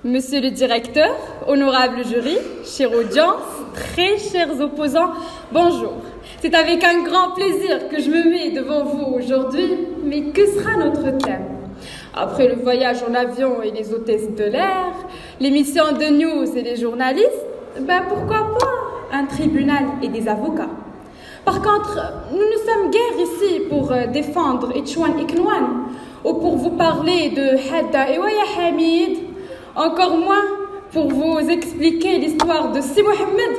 Monsieur le directeur, honorable jury, chère audience, très chers opposants, bonjour. C'est avec un grand plaisir que je me mets devant vous aujourd'hui, mais que sera notre thème? Après le voyage en avion et les hôtesses de l'air, l'émission de news et les journalistes, pourquoi pas un tribunal et des avocats? Par contre, nous ne sommes guère ici pour défendre Ichwan Iknwan ou pour vous parler de Hadda et Waya Hamid, encore moins pour vous expliquer l'histoire de Si Mohamed.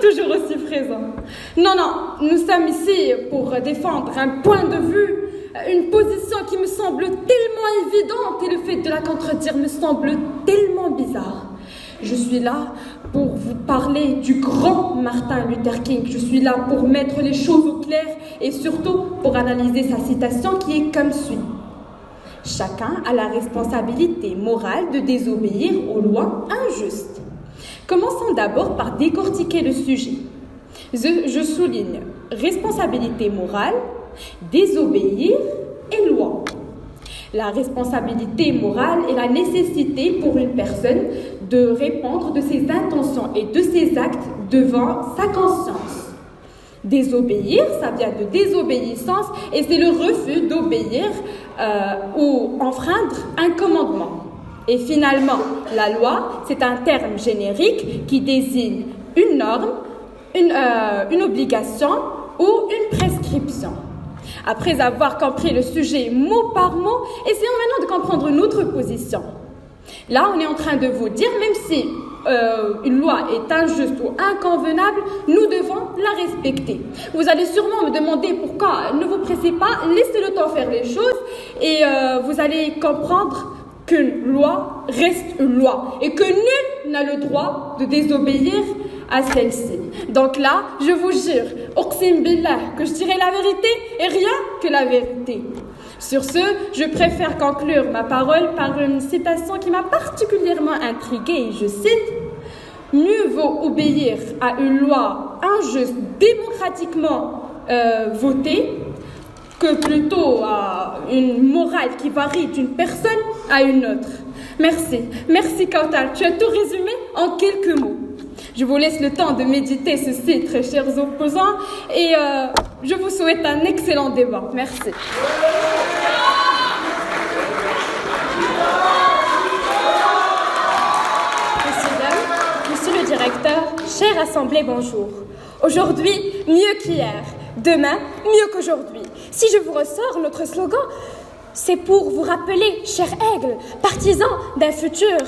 Toujours aussi présent. Non, nous sommes ici pour défendre un point de vue, une position qui me semble tellement évidente et le fait de la contredire me semble tellement bizarre. Je suis là pour vous parler du grand Martin Luther King. Je suis là pour mettre les choses au clair et surtout pour analyser sa citation qui est comme suit. Chacun a la responsabilité morale de désobéir aux lois injustes. Commençons d'abord par décortiquer le sujet. Je souligne responsabilité morale, désobéir et loi. La responsabilité morale est la nécessité pour une personne de répondre de ses intentions et de ses actes devant sa conscience. Désobéir, ça vient de désobéissance et c'est le refus d'obéir ou enfreindre un commandement. Et finalement, la loi, c'est un terme générique qui désigne une norme, une obligation ou une prescription. Après avoir compris le sujet mot par mot, essayons maintenant de comprendre notre position. Là, on est en train de vous dire, même si une loi est injuste ou inconvenable, nous devons la respecter. Vous allez sûrement me demander pourquoi. Ne vous pressez pas, laissez le temps faire les choses et vous allez comprendre qu'une loi reste une loi et que nul n'a le droit de désobéir à celle-ci. Donc là, je vous jure, Uqsim billah, que je dirai la vérité et rien que la vérité. Sur ce, je préfère conclure ma parole par une citation qui m'a particulièrement intriguée. Je cite « Mieux vaut obéir à une loi injuste, démocratiquement votée, que plutôt à une morale qui varie d'une personne à une autre. » Merci Kautal, tu as tout résumé en quelques mots. Je vous laisse le temps de méditer ceci, très chers opposants, et je vous souhaite un excellent débat. Merci. Monsieur le directeur, chère assemblée, bonjour. Aujourd'hui, mieux qu'hier. Demain, mieux qu'aujourd'hui. Si je vous ressors notre slogan, c'est pour vous rappeler, cher aigle, partisans d'un futur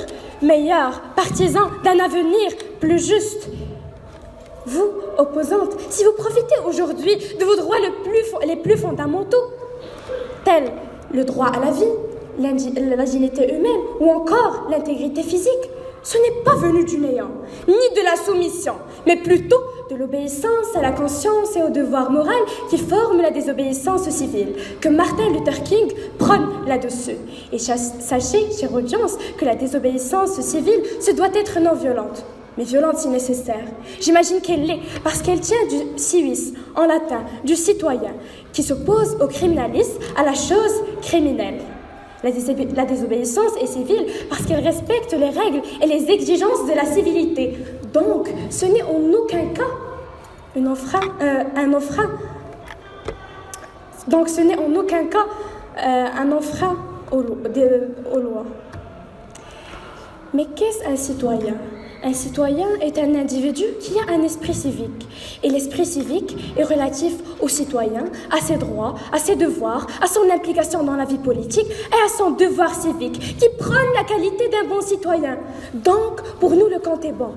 meilleur, partisans d'un avenir plus juste. Vous, opposantes, si vous profitez aujourd'hui de vos droits les plus fondamentaux, tels le droit à la vie, la dignité humaine ou encore l'intégrité physique, ce n'est pas venu du néant, ni de la soumission, mais plutôt de l'obéissance à la conscience et au devoir moral qui forment la désobéissance civile, que Martin Luther King prône là-dessus. Et sachez, chère audience, que la désobéissance civile se doit être non violente, mais violente si nécessaire. J'imagine qu'elle l'est, parce qu'elle tient du civis, en latin, du citoyen, qui s'oppose au criminalisme, à la chose criminelle. La désobéissance est civile parce qu'elle respecte les règles et les exigences de la civilité. Donc, ce n'est en aucun cas un enfreint. Donc, ce n'est en aucun cas un enfreint aux lois. Mais qu'est-ce un citoyen ? Un citoyen est un individu qui a un esprit civique. Et l'esprit civique est relatif au citoyen, à ses droits, à ses devoirs, à son implication dans la vie politique et à son devoir civique, qui prône la qualité d'un bon citoyen. Donc, pour nous, le compte est bon.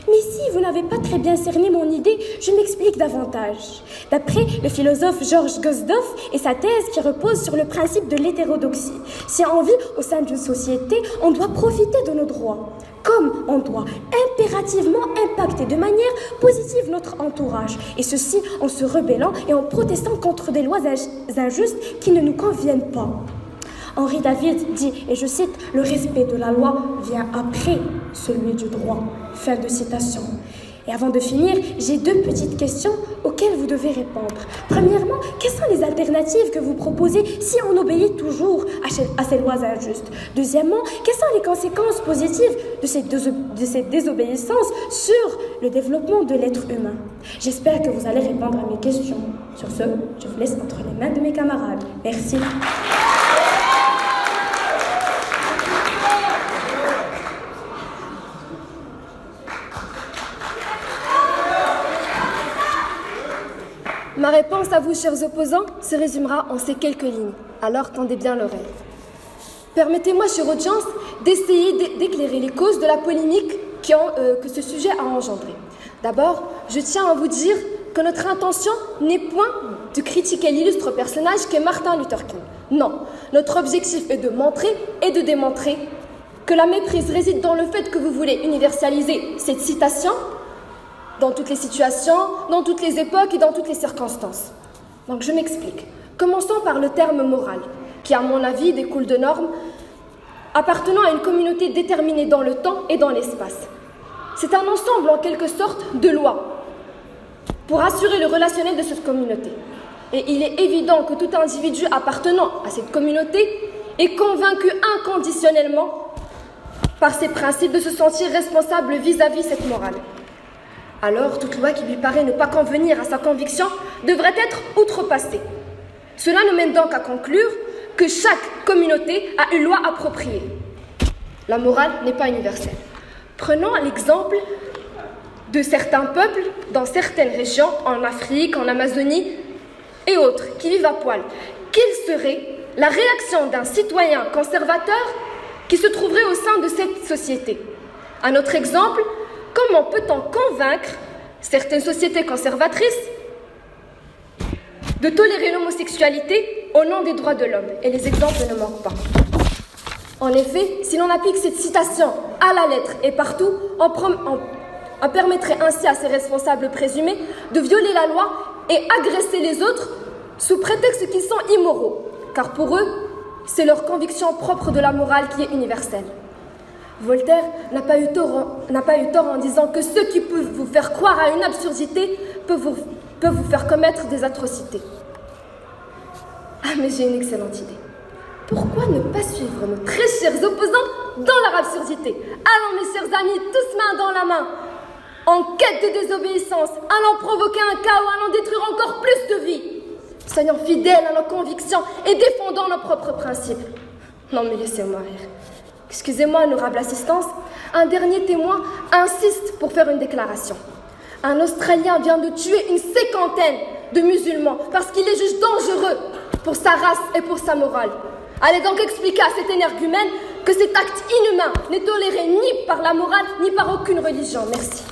Mais si vous n'avez pas très bien cerné mon idée, je m'explique davantage. D'après le philosophe Georges Gosdorf et sa thèse qui repose sur le principe de l'hétérodoxie, si on vit au sein d'une société, on doit profiter de nos droits. Comme on doit impérativement impacter de manière positive notre entourage, et ceci en se rebellant et en protestant contre des lois injustes qui ne nous conviennent pas. Henri David dit, et je cite, « Le respect de la loi vient après celui du droit ». Fin de citation. Et avant de finir, j'ai 2 petites questions auxquelles vous devez répondre. Premièrement, quelles sont les alternatives que vous proposez si on obéit toujours à ces lois injustes? Deuxièmement, quelles sont les conséquences positives de cette désobéissance sur le développement de l'être humain? J'espère que vous allez répondre à mes questions. Sur ce, je vous laisse entre les mains de mes camarades. Merci. Ma réponse à vous, chers opposants, se résumera en ces quelques lignes. Alors tendez bien l'oreille. Permettez-moi, chère audience, d'essayer d'éclairer les causes de la polémique que ce sujet a engendrée. D'abord, je tiens à vous dire que notre intention n'est point de critiquer l'illustre personnage qu'est Martin Luther King. Non, notre objectif est de montrer et de démontrer que la méprise réside dans le fait que vous voulez universaliser cette citation dans toutes les situations, dans toutes les époques et dans toutes les circonstances. Donc je m'explique. Commençons par le terme moral, qui à mon avis découle de normes appartenant à une communauté déterminée dans le temps et dans l'espace. C'est un ensemble en quelque sorte de lois pour assurer le relationnel de cette communauté. Et il est évident que tout individu appartenant à cette communauté est convaincu inconditionnellement par ses principes de se sentir responsable vis-à-vis de cette morale. Alors, toute loi qui lui paraît ne pas convenir à sa conviction devrait être outrepassée. Cela nous mène donc à conclure que chaque communauté a une loi appropriée. La morale n'est pas universelle. Prenons l'exemple de certains peuples dans certaines régions, en Afrique, en Amazonie et autres, qui vivent à poil. Quelle serait la réaction d'un citoyen conservateur qui se trouverait au sein de cette société? À notre exemple, comment peut-on convaincre certaines sociétés conservatrices de tolérer l'homosexualité au nom des droits de l'homme? Et les exemples ne manquent pas. En effet, si l'on applique cette citation à la lettre et partout, on permettrait ainsi à ces responsables présumés de violer la loi et agresser les autres sous prétexte qu'ils sont immoraux, car pour eux, c'est leur conviction propre de la morale qui est universelle. Voltaire n'a pas eu tort en disant que ceux qui peuvent vous faire croire à une absurdité peuvent vous faire commettre des atrocités. Ah, mais j'ai une excellente idée. Pourquoi ne pas suivre nos très chers opposants dans leur absurdité? Allons, mes chers amis, tous main dans la main, en quête de désobéissance, allons provoquer un chaos, allons détruire encore plus de vies. Soyons fidèles à nos convictions et défendons nos propres principes. Non, mais laissez-moi rire. Excusez-moi, honorable assistance, un dernier témoin insiste pour faire une déclaration. Un Australien vient de tuer une 50aine de musulmans parce qu'il les juge dangereux pour sa race et pour sa morale. Allez donc expliquer à cet énergumène que cet acte inhumain n'est toléré ni par la morale ni par aucune religion. Merci.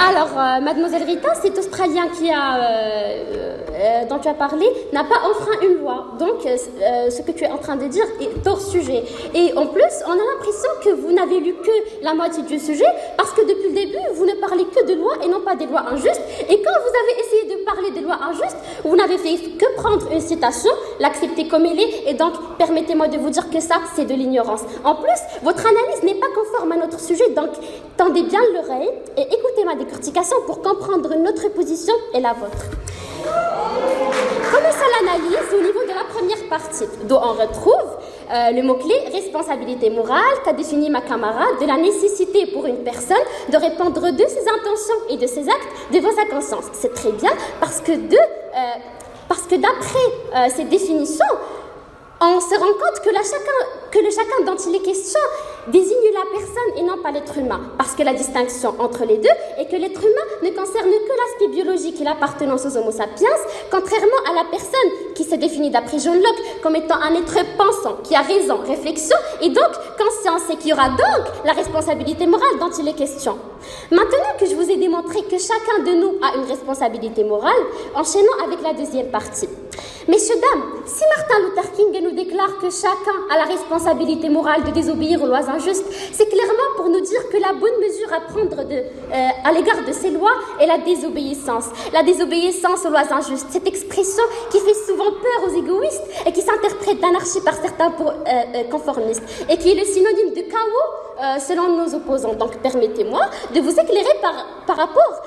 Alors, mademoiselle Rita, cet Australien dont tu as parlé n'a pas enfreint une loi. Donc, ce que tu es en train de dire est hors sujet. Et en plus, on a l'impression que vous n'avez lu que la moitié du sujet parce que depuis le début, vous ne parlez que de lois et non pas des lois injustes. Et quand vous avez essayé de parler des lois injustes, vous n'avez fait que prendre une citation, l'accepter comme elle est. Et donc, permettez-moi de vous dire que ça, c'est de l'ignorance. En plus, votre analyse n'est pas conforme à notre sujet. Donc, tendez bien l'oreille et écoutez ma décortication pour comprendre notre position et la vôtre. Commençons l'analyse au niveau de la première partie, d'où on retrouve le mot-clé responsabilité morale qu'a défini ma camarade de la nécessité pour une personne de répondre de ses intentions et de ses actes devant sa conscience. C'est très bien parce que d'après ces définitions, on se rend compte que le chacun dont il est question désigne la personne et non pas l'être humain. Parce que la distinction entre les deux est que l'être humain ne concerne que l'aspect biologique et l'appartenance aux Homo sapiens, contrairement à la personne qui se définit d'après John Locke comme étant un être pensant, qui a raison, réflexion et donc conscience et qui aura donc la responsabilité morale dont il est question. Maintenant que je vous ai démontré que chacun de nous a une responsabilité morale, enchaînons avec la deuxième partie. Messieurs, dames, si Martin Luther King nous déclare que chacun a la responsabilité morale de désobéir aux lois injustes, c'est clairement pour nous dire que la bonne mesure à prendre à l'égard de ces lois est la désobéissance. La désobéissance aux lois injustes, cette expression qui fait souvent peur aux égoïstes et qui s'interprète d'anarchie par certains conformistes et qui est le synonyme de chaos selon nos opposants. Donc permettez-moi de vous éclairer par rapport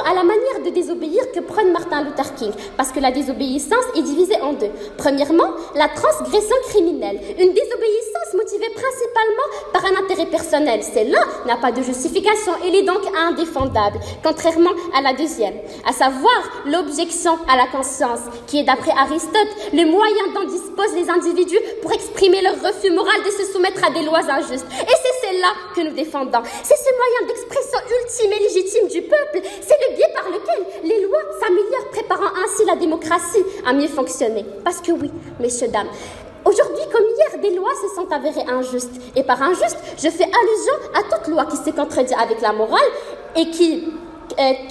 à la manière de désobéir que prône Martin Luther King, parce que la désobéissance est divisée en deux. Premièrement, la transgression criminelle, une désobéissance motivée principalement par un intérêt personnel. Celle-là n'a pas de justification, elle est donc indéfendable, contrairement à la deuxième, à savoir l'objection à la conscience, qui est d'après Aristote le moyen dont disposent les individus pour exprimer leur refus moral de se soumettre à des lois injustes. Et c'est celle-là que nous défendons. C'est ce moyen d'expression ultime et légitime du peuple. C'est le biais par lequel les lois s'améliorent, préparant ainsi la démocratie à mieux fonctionner. Parce que oui, messieurs, dames, aujourd'hui comme hier, des lois se sont avérées injustes. Et par injuste, je fais allusion à toute loi qui se contredit avec la morale et qui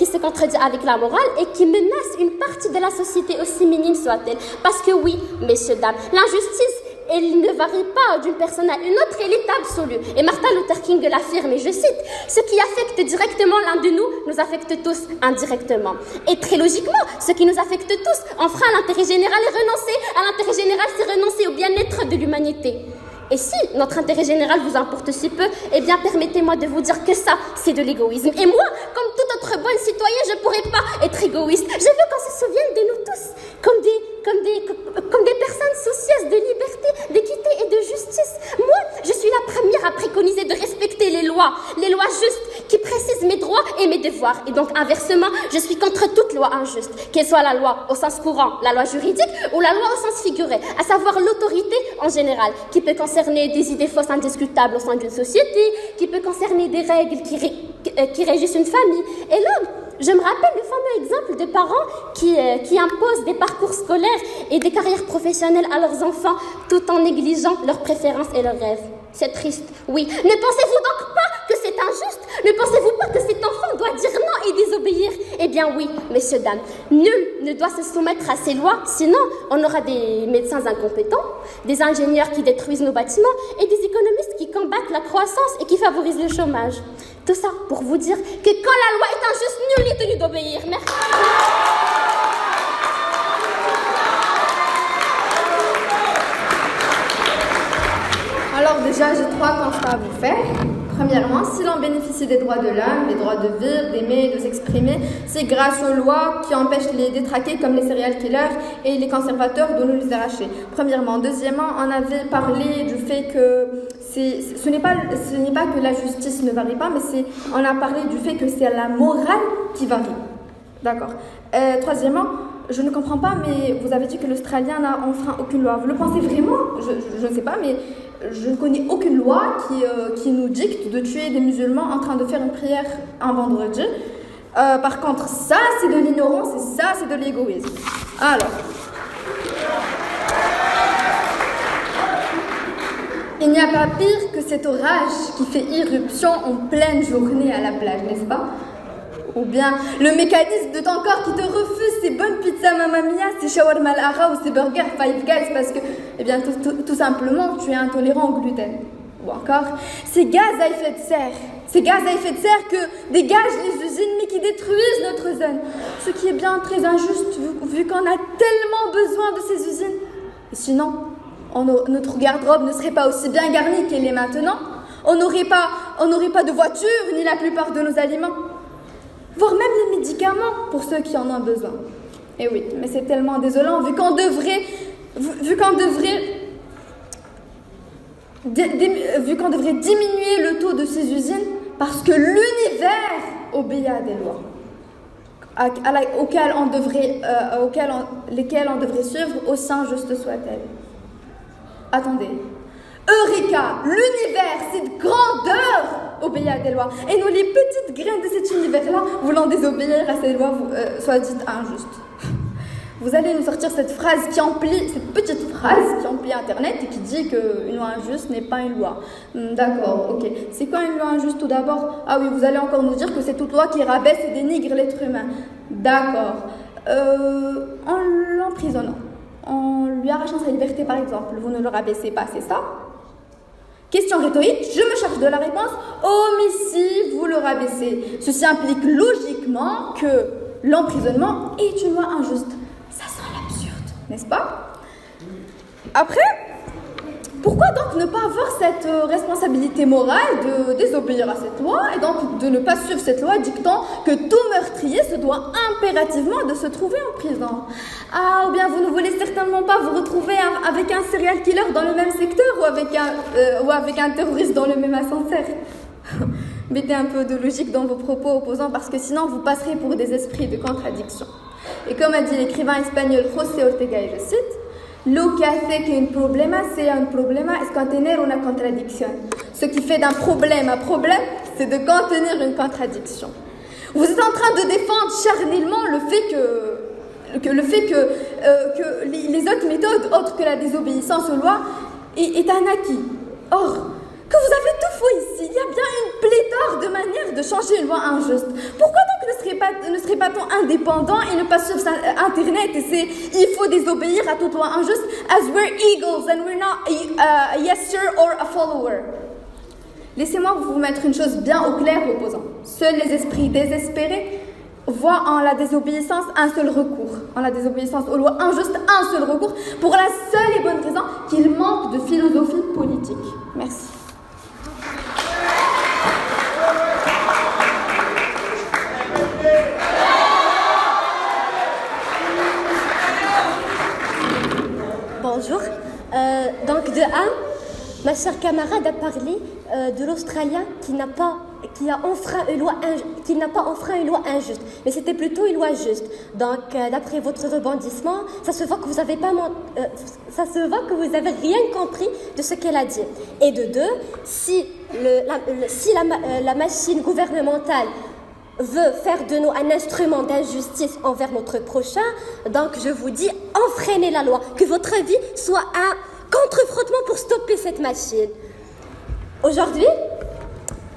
se contredit avec la morale et qui menace une partie de la société, aussi minime soit-elle. Parce que oui, messieurs, dames, l'injustice, elle ne varie pas d'une personne à une autre, elle est absolue. Et Martin Luther King l'affirme, et je cite, « Ce qui affecte directement l'un de nous affecte tous indirectement. » Et très logiquement, ce qui nous affecte tous, on fera à l'intérêt général et renoncer à l'intérêt général, c'est renoncer au bien-être de l'humanité. Et si notre intérêt général vous importe si peu, eh bien permettez-moi de vous dire que ça, c'est de l'égoïsme. Et moi, comme toute autre bonne citoyenne, je ne pourrais pas être égoïste. Je veux qu'on se souvienne de nous tous comme des personnes soucieuses de liberté, d'équité et de justice. Moi, je suis la première à préconiser de respecter les lois justes qui précisent mes droits et mes devoirs. Et donc inversement, je suis contre toute loi injuste, qu'elle soit la loi au sens courant, la loi juridique, ou la loi au sens figuré, à savoir l'autorité en général, qui peut concerner des idées fausses indiscutables au sein d'une société, qui peut concerner des règles qui régissent une famille. Et là, je me rappelle le fameux exemple de parents qui imposent des parcours scolaires et des carrières professionnelles à leurs enfants tout en négligeant leurs préférences et leurs rêves. C'est triste, oui. Ne pensez-vous donc pas que c'est injuste? Ne pensez-vous pas que cet enfant doit dire non et désobéir? Eh bien oui, messieurs, dames, nul ne doit se soumettre à ces lois, sinon on aura des médecins incompétents, des ingénieurs qui détruisent nos bâtiments et des économistes qui combattent la croissance et qui favorisent le chômage. Tout ça pour vous dire que quand la loi est injuste, nul n'est tenu d'obéir. Merci. Alors déjà, j'ai 3 constats à vous faire. Premièrement, si l'on bénéficie des droits de l'homme, les droits de vivre, d'aimer, de s'exprimer, c'est grâce aux lois qui empêchent les détraqués comme les serial killers et les conservateurs de nous les arracher. Premièrement. Deuxièmement, on avait parlé du fait que ce n'est pas que la justice ne varie pas, mais on a parlé du fait que c'est la morale qui varie. D'accord. Troisièmement, je ne comprends pas, mais vous avez dit que l'Australien n'a enfreint aucune loi. Vous le pensez vraiment? Je ne sais pas, mais je ne connais aucune loi qui nous dicte de tuer des musulmans en train de faire une prière un vendredi. Par contre, ça, c'est de l'ignorance et ça, c'est de l'égoïsme. Alors, il n'y a pas pire que cet orage qui fait irruption en pleine journée à la plage, n'est-ce pas? Ou bien le mécanisme de ton corps qui te refuse ces bonnes pizzas Mamma Mia, ces shawarma al-ara ou ces burgers Five Guys parce que, eh bien, tout simplement, tu es intolérant au gluten. Ou encore, ces gaz à effet de serre. Ces gaz à effet de serre que dégagent les usines mais qui détruisent notre zone. Ce qui est bien très injuste vu qu'on a tellement besoin de ces usines. Et sinon, notre garde-robe ne serait pas aussi bien garnie qu'elle est maintenant. On n'aurait pas de voiture ni la plupart de nos aliments. Voire même les médicaments pour ceux qui en ont besoin. Et oui, mais c'est tellement désolant vu qu'on devrait diminuer le taux de ces usines parce que l'univers obéit à des lois lesquelles on devrait suivre, aussi injustes soient-elles. Attendez. Eureka! L'univers, cette grandeur obéit à des lois. Et nous, les petites graines de cet univers-là, voulant désobéir à ces lois, soit dites injustes. Vous allez nous sortir cette petite phrase qui emplit Internet et qui dit qu'une loi injuste n'est pas une loi. D'accord, ok. C'est quoi une loi injuste tout d'abord? Ah oui, vous allez encore nous dire que c'est toute loi qui rabaisse et dénigre l'être humain. D'accord. En l'emprisonnant, en lui arrachant sa liberté par exemple. Vous ne le rabaissez pas, c'est ça? Question rhétorique, je me charge de la réponse. Oh mais si, vous le rabaissez. Ceci implique logiquement que l'emprisonnement est une loi injuste. Ça sent l'absurde, n'est-ce pas? Après, pourquoi donc ne pas avoir cette responsabilité morale de désobéir à cette loi et donc de ne pas suivre cette loi dictant que tout meurtrier se doit impérativement de se trouver en prison? Ah, ou bien vous ne voulez certainement pas vous retrouver avec un serial killer dans le même secteur ou avec un terroriste dans le même ascenseur. Mettez un peu de logique dans vos propos opposants parce que sinon vous passerez pour des esprits de contradiction. Et comme a dit l'écrivain espagnol José Ortega, et je cite, lo que hace que un problema sea un problema es contener una contradicción. Ce qui fait d'un problème un problème, c'est de contenir une contradiction. Vous êtes en train de défendre charnellement le fait que les autres méthodes, autres que la désobéissance aux lois, est un acquis. Or, que vous avez tout faux ici, il y a bien une pléthore de manières de changer une loi injuste. Pourquoi donc ne serait-on indépendant et ne pas suivre Internet et c'est il faut désobéir à toute loi injuste as we're eagles and we're not a yes sir or a follower. Laissez-moi vous mettre une chose bien au clair opposant. Seuls les esprits désespérés voient en la désobéissance un seul recours. En la désobéissance aux lois injustes, un seul recours pour la seule et bonne raison qu'il manque de philosophie politique. Merci. Bonjour. Donc de 1, ma chère camarade a parlé de l'Australien qui n'a pas enfreint une loi injuste, mais c'était plutôt une loi juste. Donc d'après votre rebondissement, ça se voit que vous avez rien compris de ce qu'elle a dit. Et de 2, si la machine gouvernementale veut faire de nous un instrument d'injustice envers notre prochain, donc je vous dis, enfreignez la loi, que votre vie soit un contre-frottement pour stopper cette machine. Aujourd'hui,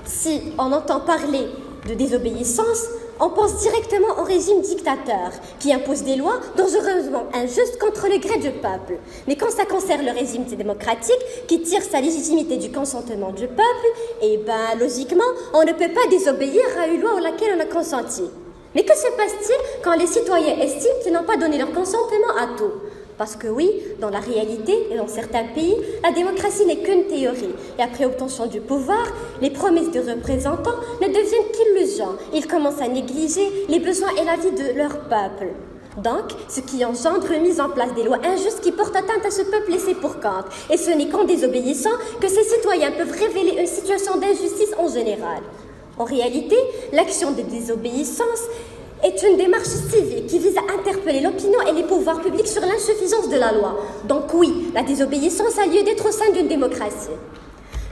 si on entend parler de désobéissance, on pense directement au régime dictateur qui impose des lois dangereusement injustes contre le gré du peuple. Mais quand ça concerne le régime démocratique qui tire sa légitimité du consentement du peuple, logiquement, on ne peut pas désobéir à une loi à laquelle on a consenti. Mais que se passe-t-il quand les citoyens estiment qu'ils n'ont pas donné leur consentement à tout ? Parce que oui, dans la réalité et dans certains pays, la démocratie n'est qu'une théorie. Et après obtention du pouvoir, les promesses des représentants ne deviennent qu'illusions. Ils commencent à négliger les besoins et la vie de leur peuple. Donc, ce qui engendre une mise en place des lois injustes qui portent atteinte à ce peuple laissé pour compte. Et ce n'est qu'en désobéissant que ces citoyens peuvent révéler une situation d'injustice en général. En réalité, l'action de désobéissance est une démarche civique qui vise à interpeller l'opinion et les pouvoirs publics sur l'insuffisance de la loi. Donc oui, la désobéissance a lieu d'être au sein d'une démocratie.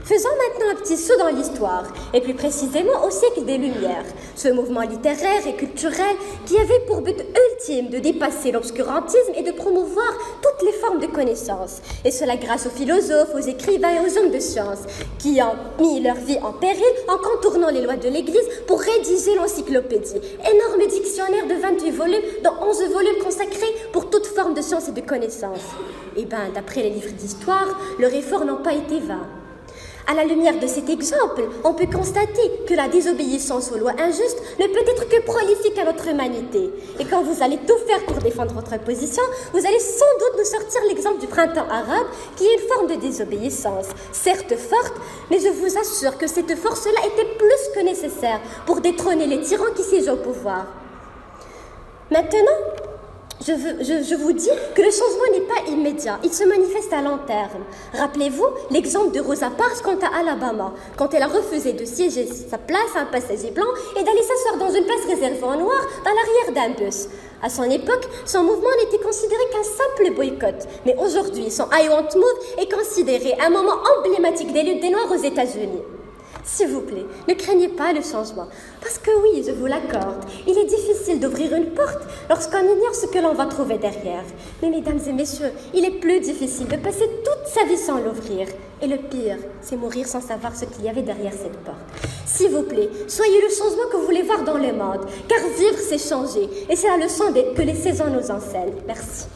Faisons maintenant un petit saut dans l'histoire, et plus précisément au siècle des Lumières, ce mouvement littéraire et culturel qui avait pour but ultime de dépasser l'obscurantisme et de promouvoir toutes les formes de connaissances. Et cela grâce aux philosophes, aux écrivains et aux hommes de science, qui ont mis leur vie en péril en contournant les lois de l'Église pour rédiger l'encyclopédie, énorme dictionnaire de 28 volumes, dont 11 volumes consacrés pour toute forme de science et de connaissances. D'après les livres d'histoire, leurs efforts n'ont pas été vains. À la lumière de cet exemple, on peut constater que la désobéissance aux lois injustes ne peut être que prolifique à notre humanité. Et quand vous allez tout faire pour défendre votre position, vous allez sans doute nous sortir l'exemple du printemps arabe, qui est une forme de désobéissance, certes forte, mais je vous assure que cette force-là était plus que nécessaire pour détrôner les tyrans qui siègent au pouvoir. Maintenant, je vous dis que le changement n'est pas immédiat, il se manifeste à long terme. Rappelez-vous l'exemple de Rosa Parks quant à Alabama, quand elle a refusé de siéger sa place à un passager blanc et d'aller s'asseoir dans une place réservée en noir dans l'arrière d'un bus. À son époque, son mouvement n'était considéré qu'un simple boycott. Mais aujourd'hui, son I Want Move est considéré un moment emblématique des luttes des Noirs aux États-Unis. S'il vous plaît, ne craignez pas le changement. Parce que oui, je vous l'accorde, il est difficile d'ouvrir une porte lorsqu'on ignore ce que l'on va trouver derrière. Mais mesdames et messieurs, il est plus difficile de passer toute sa vie sans l'ouvrir. Et le pire, c'est mourir sans savoir ce qu'il y avait derrière cette porte. S'il vous plaît, soyez le changement que vous voulez voir dans le monde. Car vivre, c'est changer. Et c'est la leçon que les saisons nous enseignent. Merci.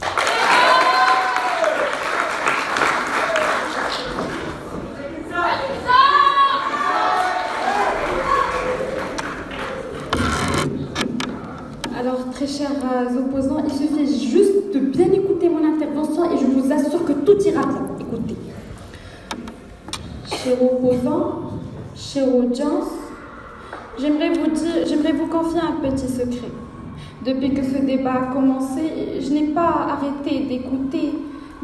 Alors, très chers opposants, il suffit juste de bien écouter mon intervention et je vous assure que tout ira bien. Écoutez. Chers opposants, chère audience, j'aimerais vous confier un petit secret. Depuis que ce débat a commencé, je n'ai pas arrêté d'écouter,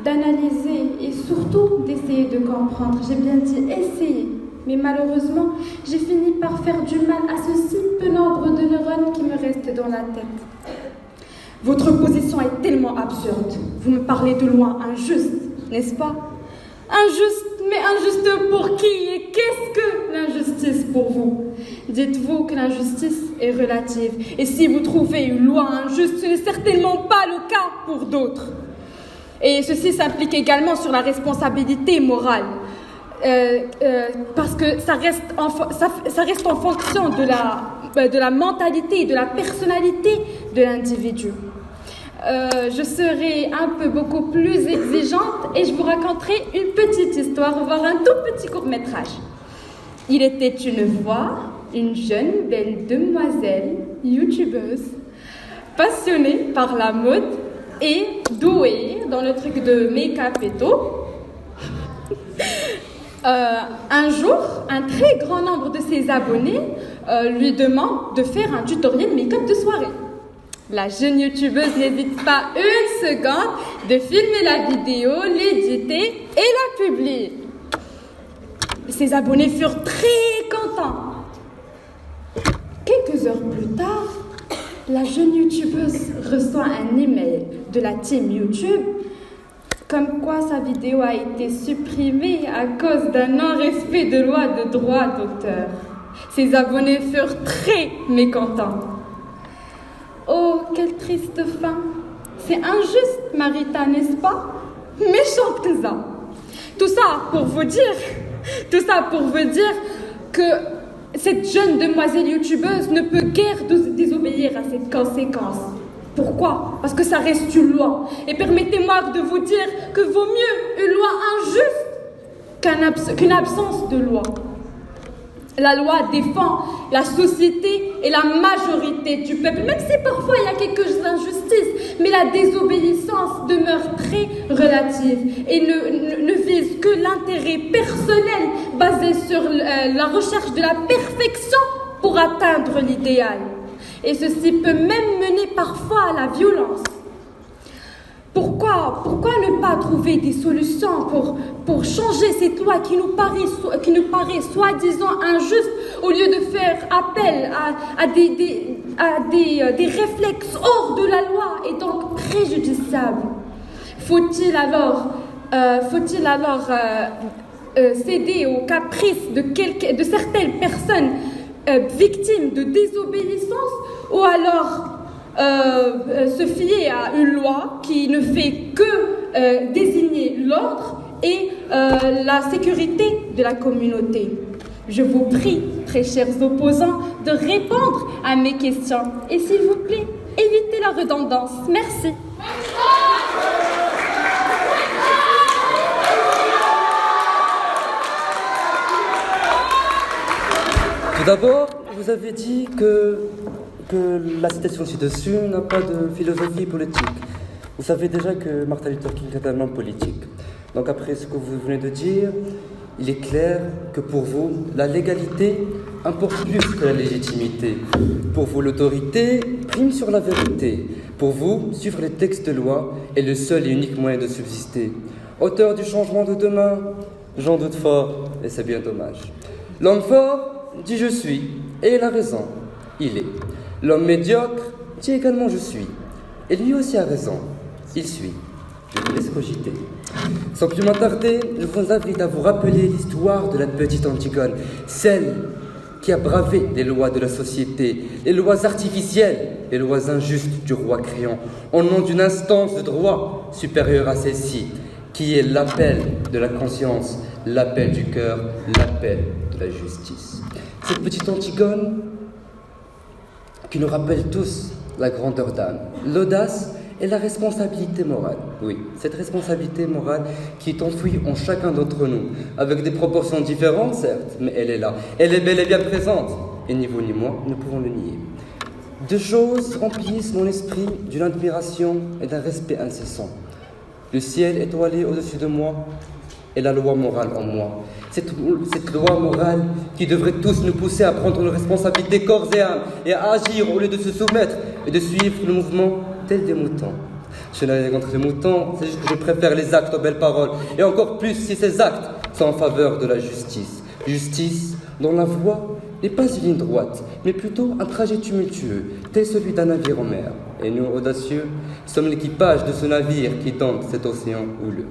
d'analyser et surtout d'essayer de comprendre. J'ai bien dit essayer. Mais malheureusement, j'ai fini par faire du mal à ce si peu nombre de neurones qui me restent dans la tête. Votre position est tellement absurde. Vous me parlez de loi injuste, n'est-ce pas? Injuste, mais injuste pour qui? Et qu'est-ce que l'injustice pour vous? Dites-vous que l'injustice est relative. Et si vous trouvez une loi injuste, ce n'est certainement pas le cas pour d'autres. Et ceci s'implique également sur la responsabilité morale. Parce que ça reste en fonction de la mentalité et de la personnalité de l'individu. Je serai beaucoup plus exigeante et je vous raconterai une petite histoire, voire un tout petit court-métrage. Il était une fois une jeune belle demoiselle youtubeuse passionnée par la mode et douée dans le truc de make-up et tout. Un jour, un très grand nombre de ses abonnés lui demandent de faire un tutoriel make-up de soirée. La jeune youtubeuse n'hésite pas une seconde de filmer la vidéo, l'éditer et la publier. Ses abonnés furent très contents. Quelques heures plus tard, la jeune youtubeuse reçoit un email de la team YouTube comme quoi sa vidéo a été supprimée à cause d'un non-respect de loi de droit d'auteur. Ses abonnés furent très mécontents. Oh, quelle triste fin. C'est injuste, Marita, n'est-ce pas? Méchante que ça. Tout ça pour vous dire que cette jeune demoiselle youtubeuse ne peut guère désobéir à cette conséquence. Pourquoi? Parce que ça reste une loi. Et permettez-moi de vous dire que vaut mieux une loi injuste qu'une absence de loi. La loi défend la société et la majorité du peuple, même si parfois il y a quelques injustices, mais la désobéissance demeure très relative et ne vise que l'intérêt personnel basé sur la recherche de la perfection pour atteindre l'idéal. Et ceci peut même mener parfois à la violence. Pourquoi ne pas trouver des solutions pour changer cette loi qui nous paraît soi-disant injuste au lieu de faire appel à des réflexes hors de la loi et donc préjudiciables? Faut-il alors céder aux caprices de certaines personnes victimes de désobéissance ou alors se fier à une loi qui ne fait que désigner l'ordre et la sécurité de la communauté? Je vous prie, très chers opposants, de répondre à mes questions. Et s'il vous plaît, évitez la redondance. Merci. Tout d'abord, vous avez dit que la citation ci-dessus n'a pas de philosophie politique. Vous savez déjà que Martin Luther King est un homme politique. Donc après ce que vous venez de dire, il est clair que pour vous, la légalité importe plus que la légitimité. Pour vous, l'autorité prime sur la vérité. Pour vous, suivre les textes de loi est le seul et unique moyen de subsister. Auteur du changement de demain, j'en doute fort, et c'est bien dommage. L'homme fort dit je suis, et il a raison, il est. L'homme médiocre dit également je suis, et lui aussi a raison, il suit. Je vous laisse cogiter. Sans plus m'attarder, je vous invite à vous rappeler l'histoire de la petite Antigone, celle qui a bravé les lois de la société, les lois artificielles, les lois injustes du roi Créon, au nom d'une instance de droit supérieure à celle-ci, qui est l'appel de la conscience, l'appel du cœur, l'appel de la justice. Cette petite Antigone qui nous rappelle tous la grandeur d'âme, l'audace et la responsabilité morale. Oui, cette responsabilité morale qui est enfouie en chacun d'entre nous, avec des proportions différentes, certes, mais elle est là. Elle est bel et bien présente, et ni vous ni moi ne pouvons le nier. Deux choses remplissent mon esprit d'une admiration et d'un respect incessant. Le ciel étoilé au-dessus de moi et la loi morale en moi. Cette loi morale qui devrait tous nous pousser à prendre nos responsabilités corps et âme et à agir au lieu de se soumettre et de suivre le mouvement tel des moutons. Je n'ai rien contre les moutons, c'est juste que je préfère les actes aux belles paroles, et encore plus si ces actes sont en faveur de la justice. Justice dont la voie n'est pas une ligne droite, mais plutôt un trajet tumultueux, tel celui d'un navire en mer. Et nous, audacieux, sommes l'équipage de ce navire qui tente cet océan houleux.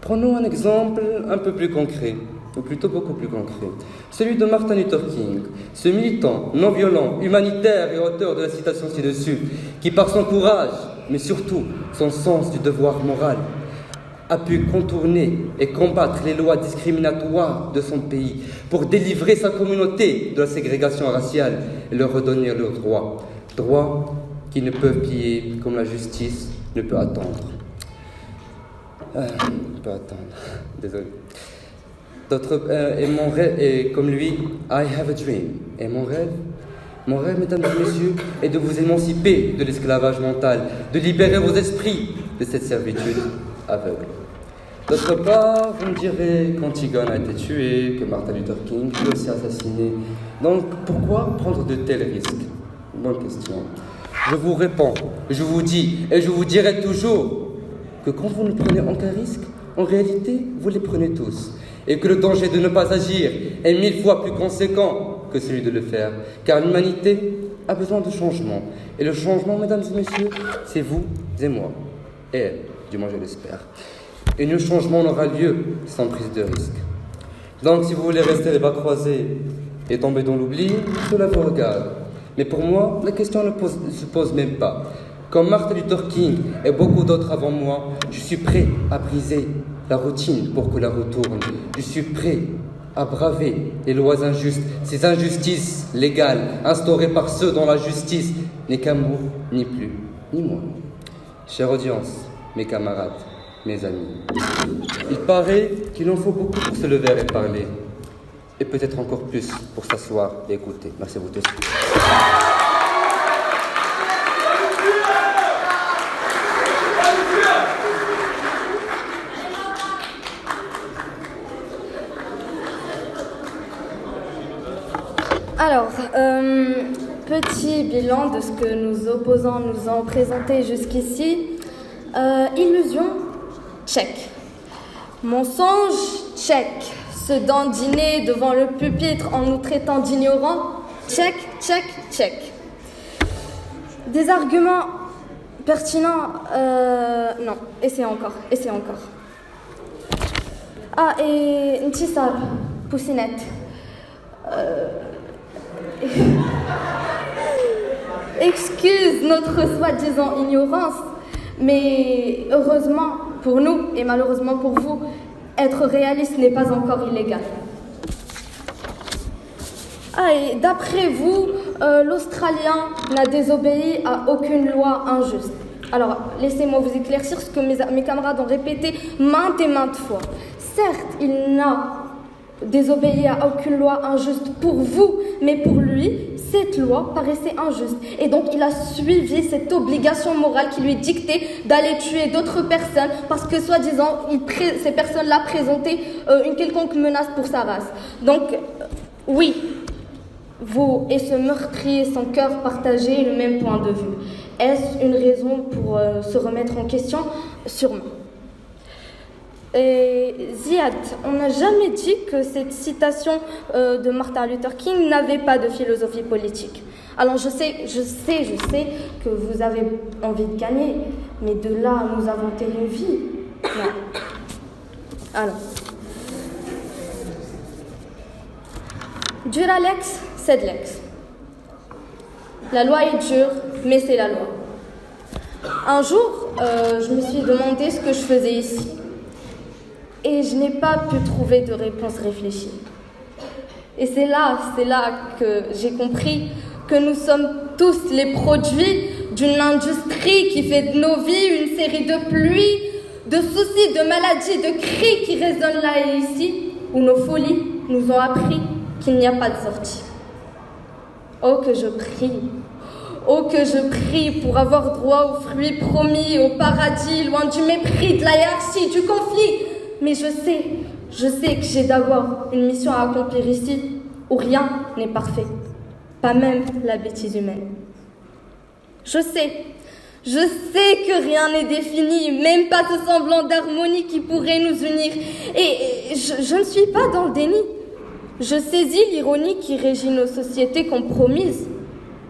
Prenons un exemple un peu plus concret, ou plutôt beaucoup plus concret, celui de Martin Luther King, ce militant non violent, humanitaire et auteur de la citation ci-dessus, qui par son courage, mais surtout son sens du devoir moral, a pu contourner et combattre les lois discriminatoires de son pays pour délivrer sa communauté de la ségrégation raciale et leur redonner leurs droits. Droits qui ne peuvent plier comme la justice ne peut attendre. Désolé. Et mon rêve, et comme lui, I have a dream. Et mon rêve, mesdames et messieurs, est de vous émanciper de l'esclavage mental, de libérer vos esprits de cette servitude aveugle. D'autre part, vous me direz qu'Antigone a été tuée, que Martin Luther King fut aussi assassiné. Donc, pourquoi prendre de tels risques? Bonne question. Je vous réponds, je vous dis, et je vous dirai toujours, que quand vous ne prenez aucun risque, en réalité, vous les prenez tous. Et que le danger de ne pas agir est 1000 fois plus conséquent que celui de le faire. Car l'humanité a besoin de changement. Et le changement, mesdames et messieurs, c'est vous et moi. Et elle, du moins je l'espère. Et le changement n'aura lieu sans prise de risque. Donc si vous voulez rester les bras croisés et tomber dans l'oubli, cela vous regarde. Mais pour moi, la question ne se pose même pas. Comme Martin Luther King et beaucoup d'autres avant moi, je suis prêt à briser la routine pour que la retourne. Je suis prêt à braver les lois injustes, ces injustices légales instaurées par ceux dont la justice n'est qu'un mot, ni plus, ni moins. Chère audience, mes camarades, mes amis, il paraît qu'il en faut beaucoup pour se lever et parler, et peut-être encore plus pour s'asseoir et écouter. Merci à vous tous. Alors, petit bilan de ce que nos opposants nous ont présenté jusqu'ici. Illusion, check. Mensonge, check. Se dandiner devant le pupitre en nous traitant d'ignorants, check, check, check. Des arguments pertinents, non, essayez encore. Ah, et Ntisar, Poussinette. Excuse notre soi-disant ignorance, mais heureusement pour nous et malheureusement pour vous, être réaliste n'est pas encore illégal. Ah, et d'après vous, l'Australien n'a désobéi à aucune loi injuste. Alors, laissez-moi vous éclaircir ce que mes camarades ont répété maintes et maintes fois. Certes, il n'a désobéi à aucune loi injuste pour vous, mais pour lui, cette loi paraissait injuste. Et donc, il a suivi cette obligation morale qui lui dictait d'aller tuer d'autres personnes parce que, soi-disant, ces personnes-là présentaient une quelconque menace pour sa race. Donc, oui, vous et ce meurtrier sans cœur partagez le même point de vue. Est-ce une raison pour se remettre en question? Sûrement. Et Ziad, on n'a jamais dit que cette citation de Martin Luther King n'avait pas de philosophie politique. Alors je sais que vous avez envie de gagner, mais de là à nous inventer une vie, non. Allons. Dur à l'ex, c'est de l'ex. La loi est dure, mais c'est la loi. Un jour, je me suis demandé ce que je faisais ici. Et je n'ai pas pu trouver de réponse réfléchie. Et c'est là que j'ai compris que nous sommes tous les produits d'une industrie qui fait de nos vies une série de pluies, de soucis, de maladies, de cris qui résonnent là et ici, où nos folies nous ont appris qu'il n'y a pas de sortie. Oh que je prie pour avoir droit aux fruits promis, au paradis, loin du mépris, de la hiérarchie, du conflit. Mais je sais que j'ai d'abord une mission à accomplir ici, où rien n'est parfait, pas même la bêtise humaine. Je sais que rien n'est défini, même pas ce semblant d'harmonie qui pourrait nous unir. Et je ne suis pas dans le déni. Je saisis l'ironie qui régit nos sociétés compromises,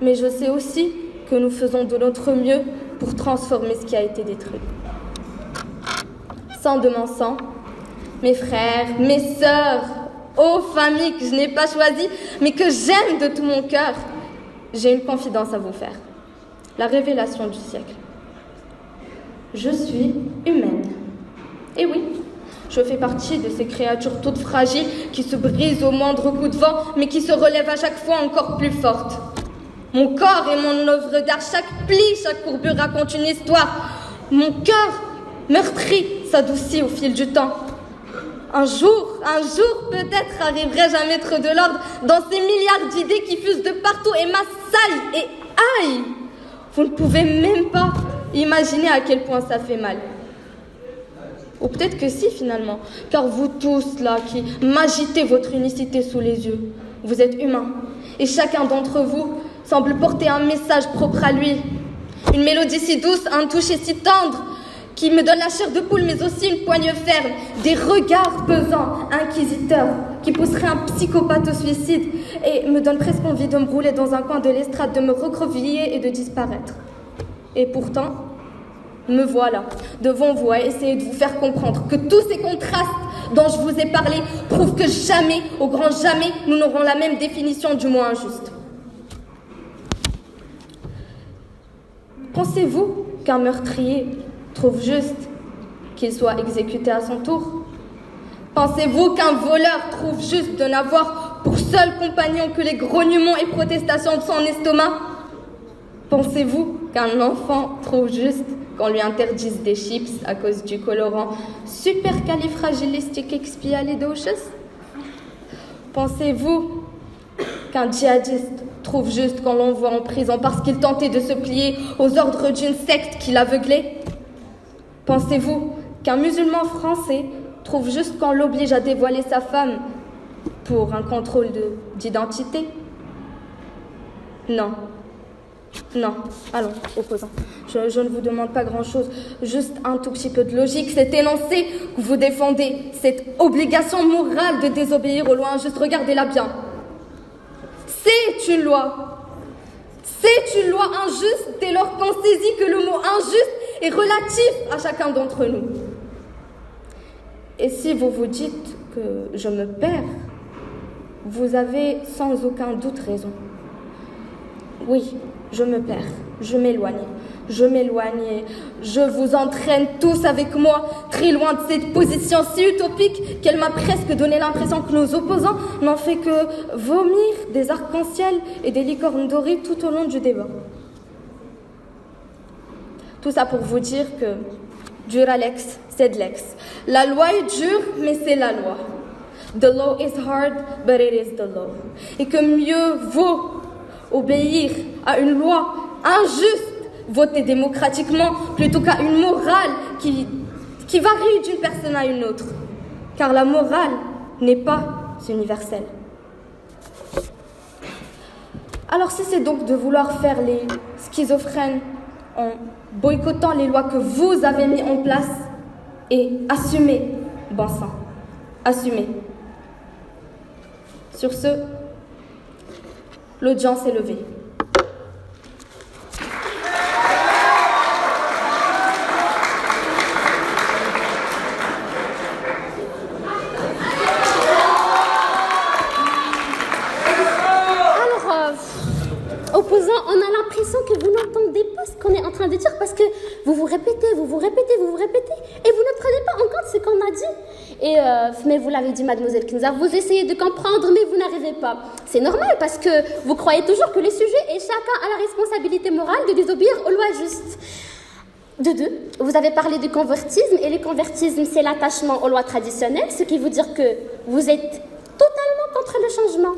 mais je sais aussi que nous faisons de notre mieux pour transformer ce qui a été détruit. Sang de mon sang, mes frères, mes sœurs, ô famille que je n'ai pas choisie, mais que j'aime de tout mon cœur, j'ai une confidence à vous faire. La révélation du siècle. Je suis humaine. Et oui, je fais partie de ces créatures toutes fragiles qui se brisent au moindre coup de vent, mais qui se relèvent à chaque fois encore plus fortes. Mon corps est mon œuvre d'art, chaque pli, chaque courbure raconte une histoire. Mon cœur, meurtri, s'adoucit au fil du temps. Un jour, peut-être arriverai-je à mettre de l'ordre dans ces milliards d'idées qui fusent de partout et m'assaillent et aïe. Vous ne pouvez même pas imaginer à quel point ça fait mal. Ou peut-être que si, finalement, car vous tous, là, qui m'agitez votre unicité sous les yeux, vous êtes humains, et chacun d'entre vous semble porter un message propre à lui. Une mélodie si douce, un toucher si tendre, qui me donne la chair de poule, mais aussi une poigne ferme, des regards pesants, inquisiteurs, qui pousseraient un psychopathe au suicide, et me donne presque envie de me rouler dans un coin de l'estrade, de me recroqueviller et de disparaître. Et pourtant, me voilà devant vous à essayer de vous faire comprendre que tous ces contrastes dont je vous ai parlé prouvent que jamais, au grand jamais, nous n'aurons la même définition du mot injuste. Pensez-vous qu'un meurtrier trouve juste qu'il soit exécuté à son tour? Pensez-vous qu'un voleur trouve juste de n'avoir pour seul compagnon que les grognements et protestations de son estomac? Pensez-vous qu'un enfant trouve juste qu'on lui interdise des chips à cause du colorant supercalifragilisticexpialidocious? Pensez-vous qu'un djihadiste trouve juste qu'on l'envoie en prison parce qu'il tentait de se plier aux ordres d'une secte qui l'aveuglait? Pensez-vous qu'un musulman français trouve juste qu'on l'oblige à dévoiler sa femme pour un contrôle d'identité? Non. Non, allons, opposants. Je ne vous demande pas grand-chose, juste un tout petit peu de logique. Cet énoncé que vous défendez, cette obligation morale de désobéir aux lois injustes, regardez-la bien. C'est une loi. C'est une loi injuste dès lors qu'on saisit que le mot injuste est relatif à chacun d'entre nous. Et si vous vous dites que je me perds, vous avez sans aucun doute raison. Oui, je me perds, je m'éloigne et je vous entraîne tous avec moi très loin de cette position si utopique qu'elle m'a presque donné l'impression que nos opposants n'ont fait que vomir des arcs-en-ciel et des licornes dorées tout au long du débat. Tout ça pour vous dire que dur à l'ex, c'est de l'ex. La loi est dure, mais c'est la loi. The law is hard, but it is the law. Et que mieux vaut obéir à une loi injuste, votée démocratiquement, plutôt qu'à une morale qui varie d'une personne à une autre. Car la morale n'est pas universelle. Alors cessez donc de vouloir faire les schizophrènes en boycottant les lois que vous avez mises en place et assumez, bon sang, assumez. Sur ce, l'audience est levée. vous répétez, et vous ne prenez pas en compte ce qu'on a dit. Mais vous l'avez dit, mademoiselle Kinza, vous essayez de comprendre, mais vous n'arrivez pas. C'est normal parce que vous croyez toujours que les sujets et chacun a la responsabilité morale de désobéir aux lois justes. De deux, vous avez parlé du convertisme, et le convertisme, c'est l'attachement aux lois traditionnelles, ce qui veut dire que vous êtes totalement contre le changement.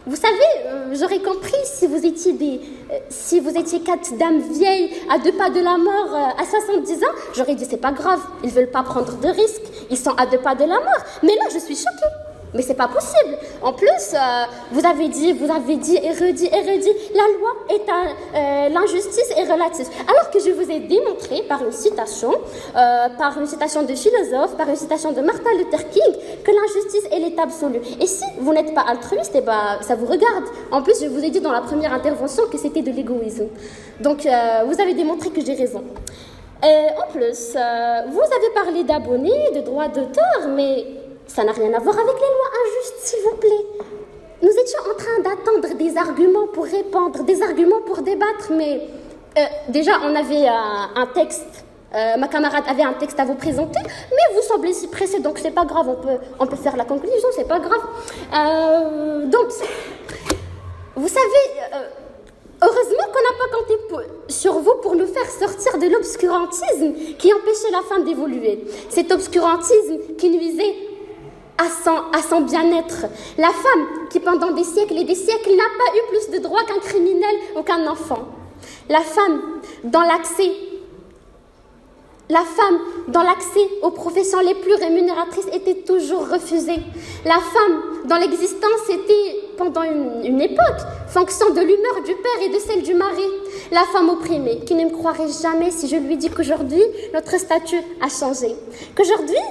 Vous savez, j'aurais compris si vous étiez 4 dames vieilles à 2 pas de la mort à 70 ans, j'aurais dit c'est pas grave, ils veulent pas prendre de risques, ils sont à 2 pas de la mort. Mais là, je suis choquée. Mais c'est pas possible. En plus, vous avez dit et redit, la loi est l'injustice est relative. Alors que je vous ai démontré par une citation de philosophe, par une citation de Martin Luther King, que l'injustice est l'état absolu. Et si vous n'êtes pas altruiste, ça vous regarde. En plus, je vous ai dit dans la première intervention que c'était de l'égoïsme. Donc, vous avez démontré que j'ai raison. En plus, vous avez parlé d'abonnés, de droits d'auteur, mais ça n'a rien à voir avec les lois injustes, s'il vous plaît. Nous étions en train d'attendre des arguments pour répondre, des arguments pour débattre, mais déjà, on avait un texte. Ma camarade avait un texte à vous présenter, mais vous semblez si pressé, donc c'est pas grave, on peut faire la conclusion, c'est pas grave. Donc, vous savez, heureusement qu'on n'a pas compté sur vous pour nous faire sortir de l'obscurantisme qui empêchait la femme d'évoluer. Cet obscurantisme qui nuisait à son bien-être. La femme qui, pendant des siècles et des siècles, n'a pas eu plus de droits qu'un criminel ou qu'un enfant. La femme dans l'accès aux professions les plus rémunératrices était toujours refusée. La femme dans l'existence était, pendant une époque, fonction de l'humeur du père et de celle du mari. La femme opprimée, qui ne me croirait jamais si je lui dis qu'aujourd'hui, notre statut a changé. Qu'aujourd'hui,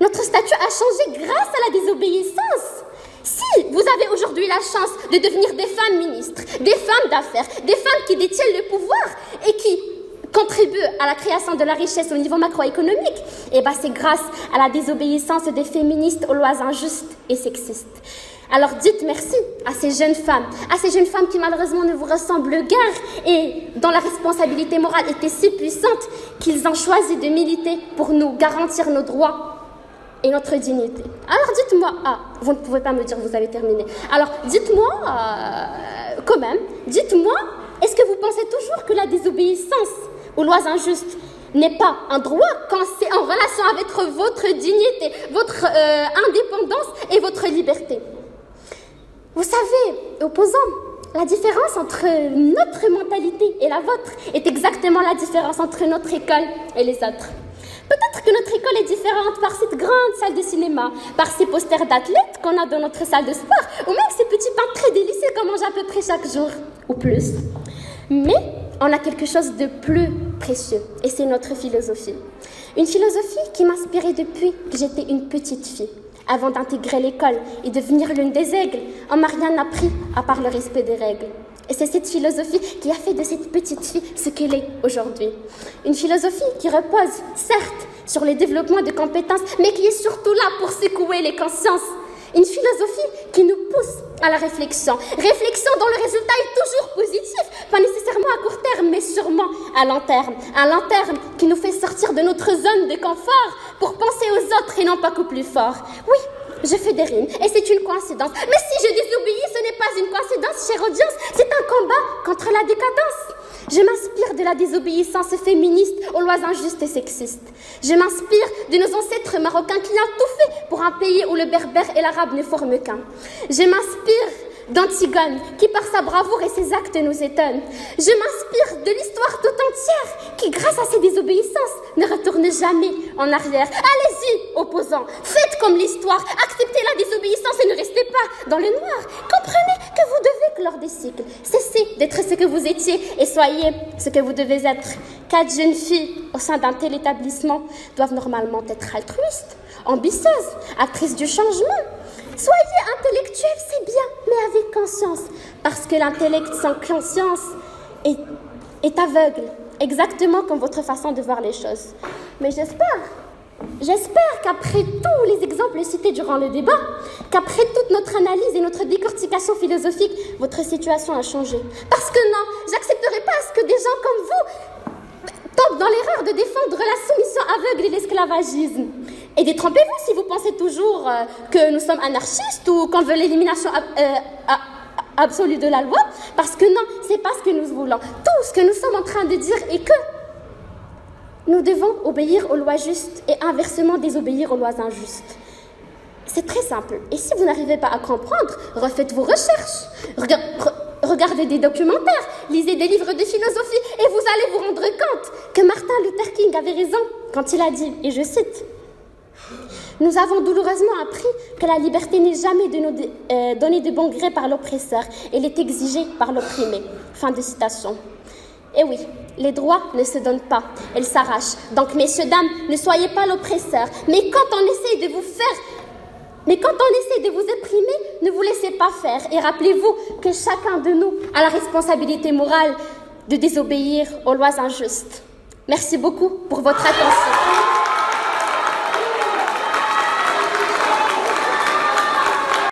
notre statut a changé grâce à la désobéissance. Si vous avez aujourd'hui la chance de devenir des femmes ministres, des femmes d'affaires, des femmes qui détiennent le pouvoir et qui contribuent à la création de la richesse au niveau macroéconomique, c'est grâce à la désobéissance des féministes aux lois injustes et sexistes. Alors dites merci à ces jeunes femmes qui malheureusement ne vous ressemblent guère et dont la responsabilité morale était si puissante qu'ils ont choisi de militer pour nous garantir nos droits et notre dignité. Alors dites-moi, vous ne pouvez pas me dire que vous avez terminé. Alors dites-moi, est-ce que vous pensez toujours que la désobéissance aux lois injustes n'est pas un droit quand c'est en relation avec votre dignité, votre indépendance et votre liberté? Vous savez, opposants, la différence entre notre mentalité et la vôtre est exactement la différence entre notre école et les autres. Peut-être que notre école est différente par cette grande salle de cinéma, par ces posters d'athlètes qu'on a dans notre salle de sport, ou même ces petits pains très délicieux qu'on mange à peu près chaque jour, ou plus. Mais on a quelque chose de plus précieux, et c'est notre philosophie. Une philosophie qui m'inspirait depuis que j'étais une petite fille. Avant d'intégrer l'école et devenir l'une des aigles, on m'a rien appris à part le respect des règles. Et c'est cette philosophie qui a fait de cette petite fille ce qu'elle est aujourd'hui. Une philosophie qui repose, certes, sur le développement de compétences, mais qui est surtout là pour secouer les consciences. Une philosophie qui nous pousse à la réflexion. Réflexion dont le résultat est toujours positif, pas nécessairement à court terme, mais sûrement à long terme. Un long terme qui nous fait sortir de notre zone de confort pour penser aux autres et non pas qu'aux plus forts. Oui, je fais des rimes et c'est une coïncidence. Mais si je désobéis, ce n'est pas une coïncidence, chère audience, c'est un combat contre la décadence. Je m'inspire de la désobéissance féministe aux lois injustes et sexistes. Je m'inspire de nos ancêtres marocains qui ont tout fait pour un pays où le berbère et l'arabe ne forment qu'un. Je m'inspire d'Antigone, qui par sa bravoure et ses actes nous étonne. Je m'inspire de l'histoire tout entière, qui grâce à ses désobéissances ne retourne jamais en arrière. Allez-y, opposants, faites comme l'histoire, acceptez la désobéissance et ne restez pas dans le noir. Comprenez que vous devez clore des cycles. Cessez d'être ce que vous étiez et soyez ce que vous devez être. 4 jeunes filles au sein d'un tel établissement doivent normalement être altruistes, ambitieuses, actrices du changement. Soyez intellectuels, c'est bien, mais avec conscience. Parce que l'intellect sans conscience est aveugle, exactement comme votre façon de voir les choses. Mais j'espère qu'après tous les exemples cités durant le débat, qu'après toute notre analyse et notre décortication philosophique, votre situation a changé. Parce que non, j'accepterai pas à ce que des gens comme vous tombe dans l'erreur de défendre la soumission aveugle et l'esclavagisme. Et détrompez-vous si vous pensez toujours que nous sommes anarchistes ou qu'on veut l'élimination absolue de la loi, parce que non, c'est pas ce que nous voulons. Tout ce que nous sommes en train de dire est que nous devons obéir aux lois justes et inversement désobéir aux lois injustes. C'est très simple. Et si vous n'arrivez pas à comprendre, refaites vos recherches. Regardez des documentaires, lisez des livres de philosophie et vous allez vous rendre compte que Martin Luther King avait raison quand il a dit, et je cite, « Nous avons douloureusement appris que la liberté n'est jamais donnée de bon gré par l'oppresseur, elle est exigée par l'opprimé. » Fin de citation. Et oui, les droits ne se donnent pas, elles s'arrachent. Donc, messieurs, dames, ne soyez pas l'oppresseur. Mais quand on essaie de vous opprimer, ne vous laissez pas faire. Et rappelez-vous que chacun de nous a la responsabilité morale de désobéir aux lois injustes. Merci beaucoup pour votre attention.